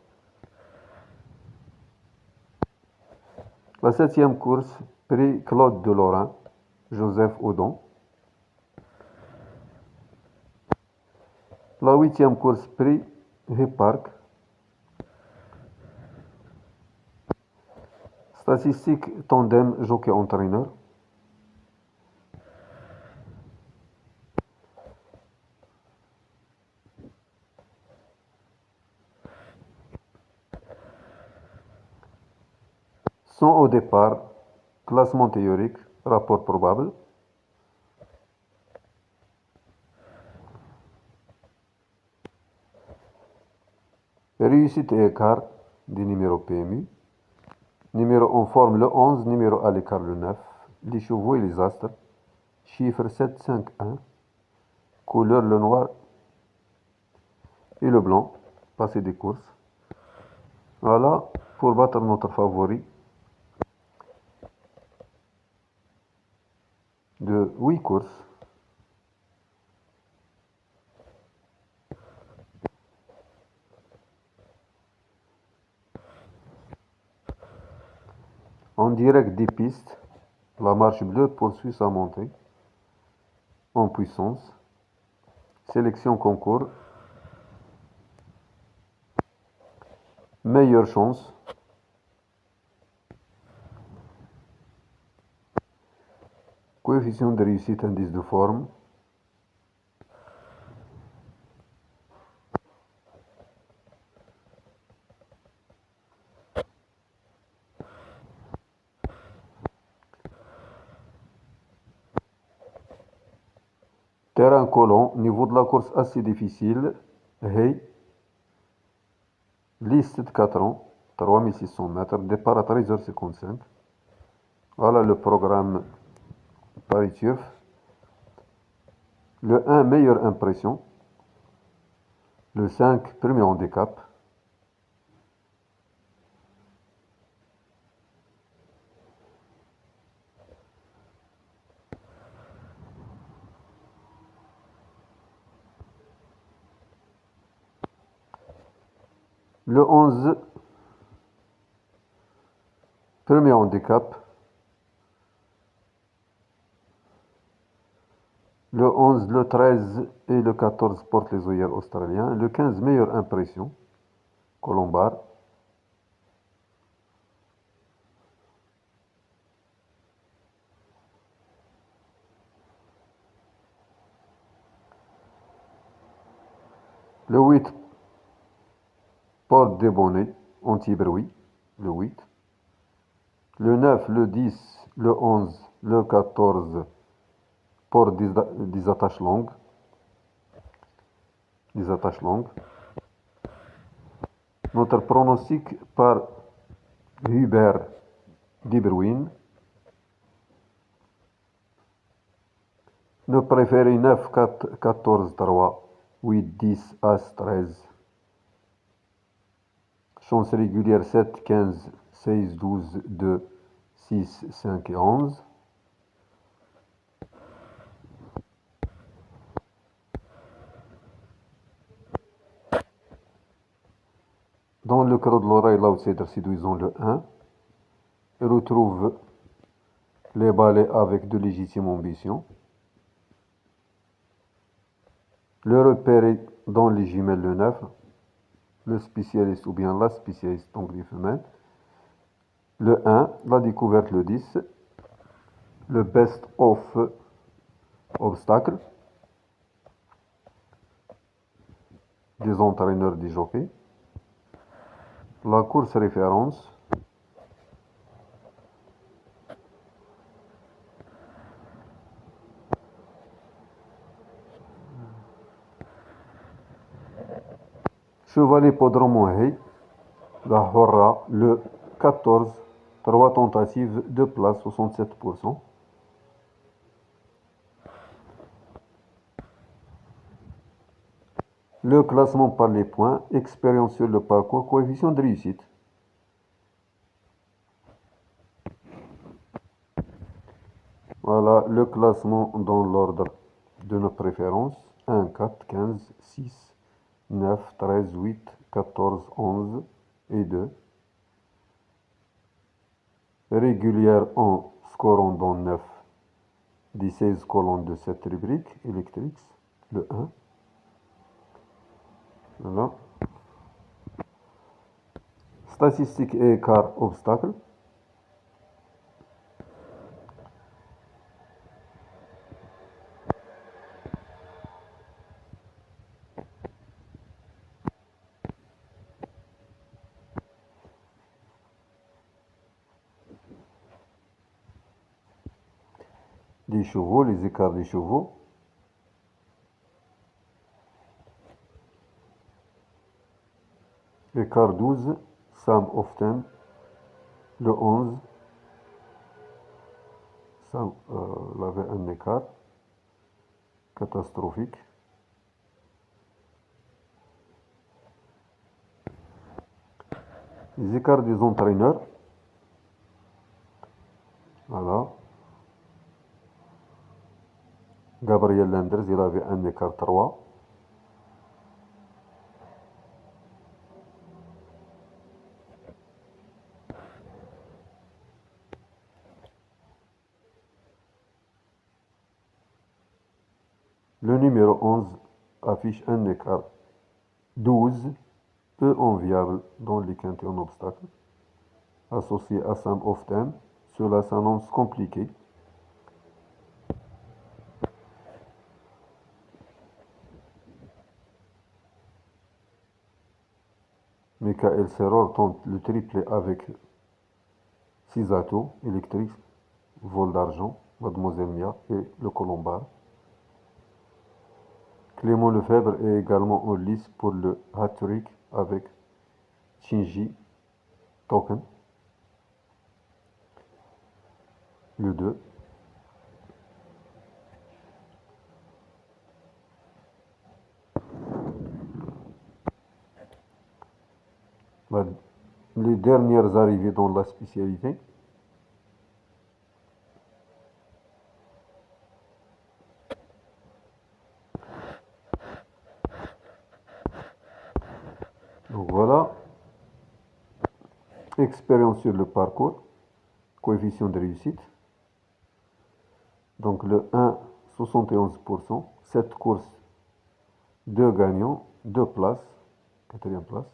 La septième course, Prix Claude de Lorrain, Joseph Audon. La huitième course, Prix Hip Park. Statistique tandem jockey-entraîneur. sont au départ classement théorique, rapport probable. Réussite et écart des numéros PMU. Numéro on forme le 11, numéro à l'écart le 9. Les chevaux et les astres. Chiffre 7, 5, 1. Couleur le noir et le blanc. Passer des courses. Voilà pour battre notre favori de 8 courses. En direct des pistes, la marche bleue poursuit sa montée en puissance. Sélection concours. Meilleure chance. Coefficient de réussite, indice de forme. Terrain collant, niveau de la course assez difficile. Hey, liste de 4 ans, 3600 mètres, départ à 13h55. Voilà le programme Paris-Turf. Le 1, meilleure impression. Le 5, premier handicap. Le 11, premier handicap. Le 11, le 13 et le 14 portent les œillères australiens. Le 15, meilleure impression. Colombar. Le 8, porte des bonnets, anti-bruit. Le 8. Le 9, le 10, le 11, le 14 portent des attaches longues. Des attaches longues. Notre pronostic par Hubert De Bruyne. Nos préférés 9, 4, 14, 3, 8, 10, As, 13. Chance régulière 7, 15, 16, 12, 2, 6, 5 et 11. Dans le creux de l'oreille, l'outsider séduisant le 1. Il retrouve les balais avec de légitimes ambitions. Le repéré dans les jumelles le 9. Le spécialiste ou bien la spécialiste, donc les femelles. Le 1, la découverte le 10. Le best-of obstacle. Des entraîneurs des jockeys. La course référence. Cheval hippodrome Hey, la Horra, le 14, 3 tentatives, 2 places, 67%. Le classement par les points, expérience sur le parcours, coefficient de réussite. Voilà le classement dans l'ordre de nos préférences. 1, 4, 15, 6, 9, 13, 8, 14, 11 et 2. Régulière en scorant dans 9 des 16 colonnes de cette rubrique, Electrix, le 1. Voilà. Statistiques et écart obstacle. des chevaux, les écarts des chevaux. Écart 12, sum of 10, le 11, ça il avait un écart catastrophique. Les écarts des entraîneurs, voilà. Gabriel Lenders, il avait un écart 3. Le numéro 11 affiche un écart 12, peu enviable dans les quintés en obstacle. Associé à Sum of 10, cela s'annonce compliqué. Michael Serror tente le triplé avec 6 atout électriques, vol d'argent, Mademoiselle Mia et le colombard. Clément Lefebvre est également en lice pour le hat-trick avec Shinji Token, le 2. Les dernières arrivées dans la spécialité. Donc voilà, expérience sur le parcours, coefficient de réussite. Donc le 1, 71%, 7 courses, 2 gagnants, 2 places, quatrième place.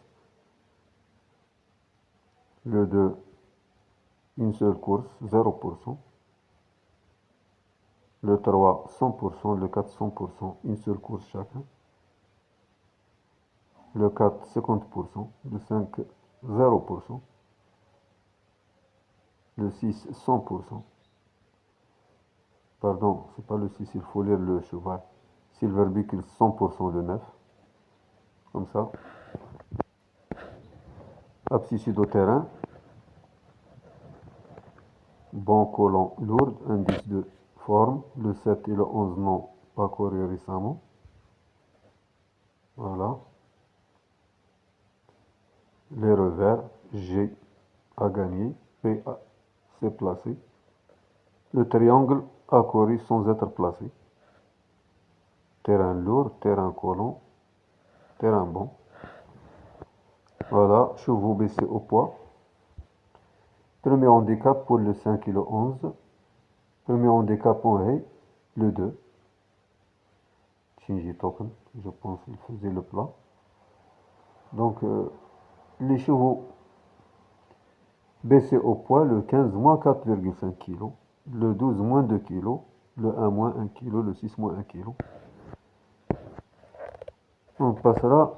Le 2, une seule course, 0%. Le 3, 100%, le 4, 100%, une seule course chacun. Le 4, 50%, le 5, 0%. Le 6, 100%. Pardon, c'est pas le 6, il faut lire le cheval. Silver Beagle, 100%, le 9. Comme ça. Aptitude au terrain. Bon collant lourd, indice de forme. Le 7 et le 11 n'ont pas couru récemment. Voilà. Les revers, G a gagné, P s'est placé. Le triangle a couru sans être placé. Terrain lourd, terrain collant, terrain bon. Voilà, chevaux baissés au poids. Premier handicap pour le 5 et le 11. Premier handicap en haie, le 2. Shinji Token, je pense qu'il faisait le plat. Donc, les chevaux baissés au poids, le 15 moins 4,5 kg, le 12 moins 2 kg, le 1 moins 1 kg, le 6 moins 1 kg. On passera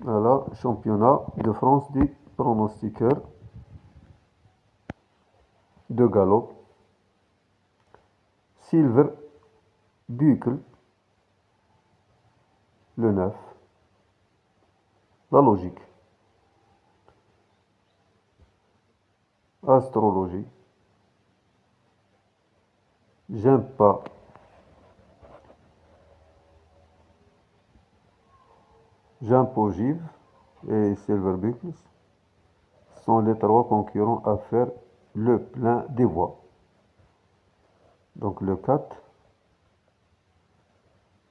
à la championnat de France des pronostiqueurs de galop. Silver Buckle, le 9. La logique. Astrologie. J'aime pas. Jump ogive et Silver Buckles sont les 3 concurrents à faire le plein des voix. Donc le 4,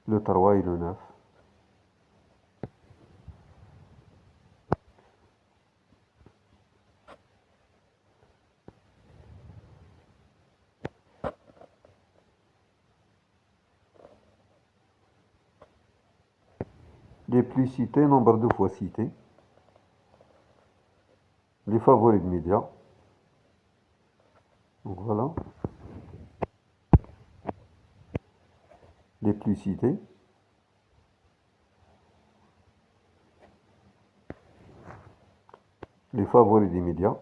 le 3 et le 9. Les plus cités, nombre de fois cités. Les favoris de médias. Donc voilà. Les plus cités. Les favoris des médias.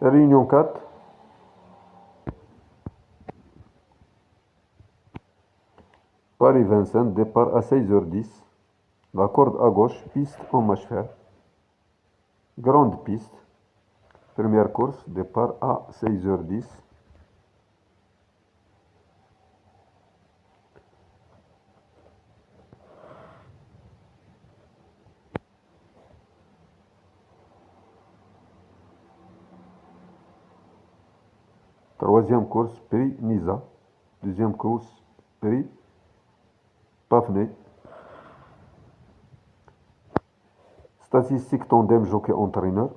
Réunion 4. Paris-Vincennes, départ à 16h10. La corde à gauche, piste en mâche fer. Grande piste. Première course, départ à 16h10. Troisième course, prix Nisa. Deuxième course, prix Pafney. Statistique tandem jockey entraîneur.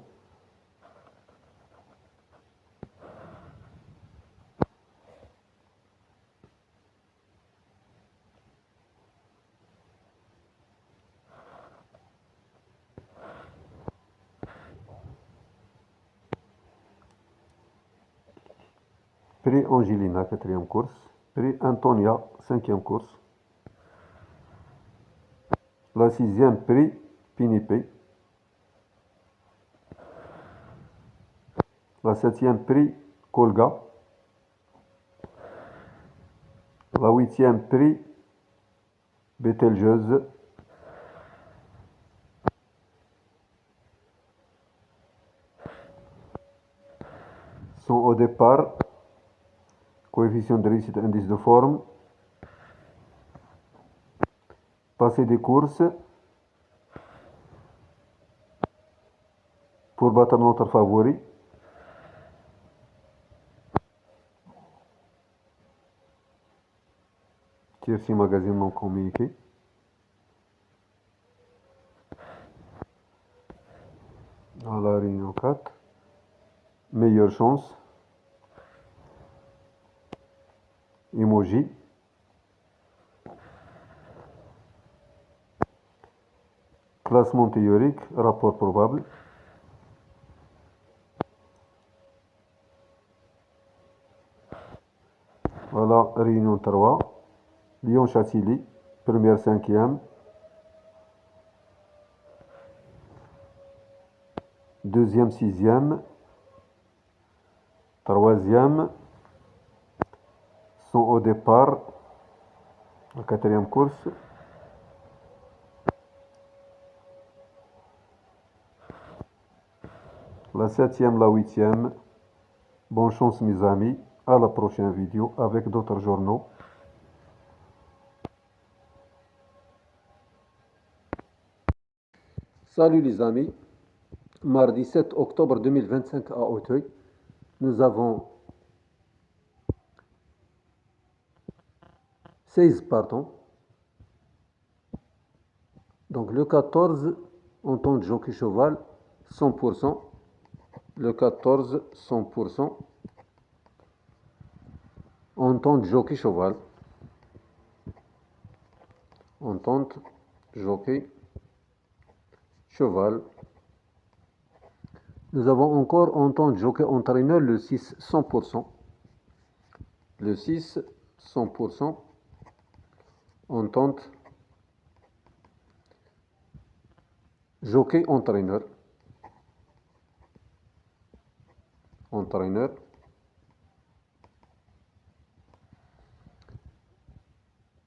Prix Angelina, quatrième course. Prix Antonia, cinquième course. La sixième, prix Pinipé. La septième, prix Colga. La huitième, prix Bételgeuse. Sont au départ. Coefficient de réussite, indice de forme. Passer des courses. Pour battre notre favori. TFC Magazine non communiqué. À la réunion 4. Meilleure chance. Emoji. Classement théorique, rapport probable. Voilà, réunion 3. Lyon-Chantilly, première, cinquième. Deuxième, sixième. Troisième. Sont au départ. La quatrième course. La septième, la huitième. Bonne chance mes amis. À la prochaine vidéo avec d'autres journaux. Salut les amis. Mardi 7 octobre 2025 à Auteuil. Nous avons 16 partants. Donc le 14 en temps de jockey cheval 100%. Le 14 100%. Entente jockey cheval. Entente jockey cheval. Nous avons encore entente jockey entraîneur le 6 100%. Le 6 100%. Entente jockey entraîneur. Entraîneur.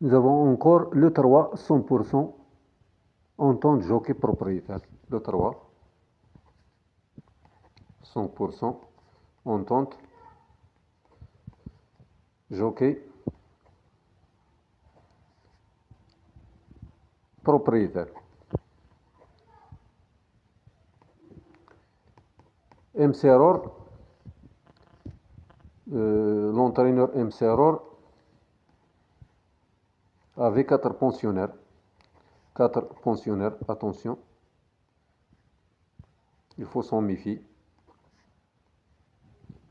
Nous avons encore le 3 100%. Entente jockey propriétaire. Le 3 100%. Entente jockey propriétaire. MC Error, l'entraîneur MC Error avait 4 pensionnaires. 4 pensionnaires, attention. Il faut s'en méfier.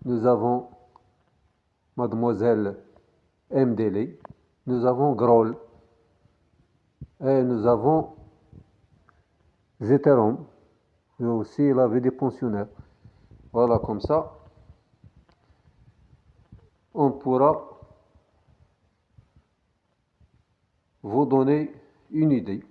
Nous avons Mademoiselle MDL. Nous avons Groll. Et nous avons Zeterom. Et aussi, il avait des pensionnaires. Voilà, comme ça, on pourra vous donner une idée.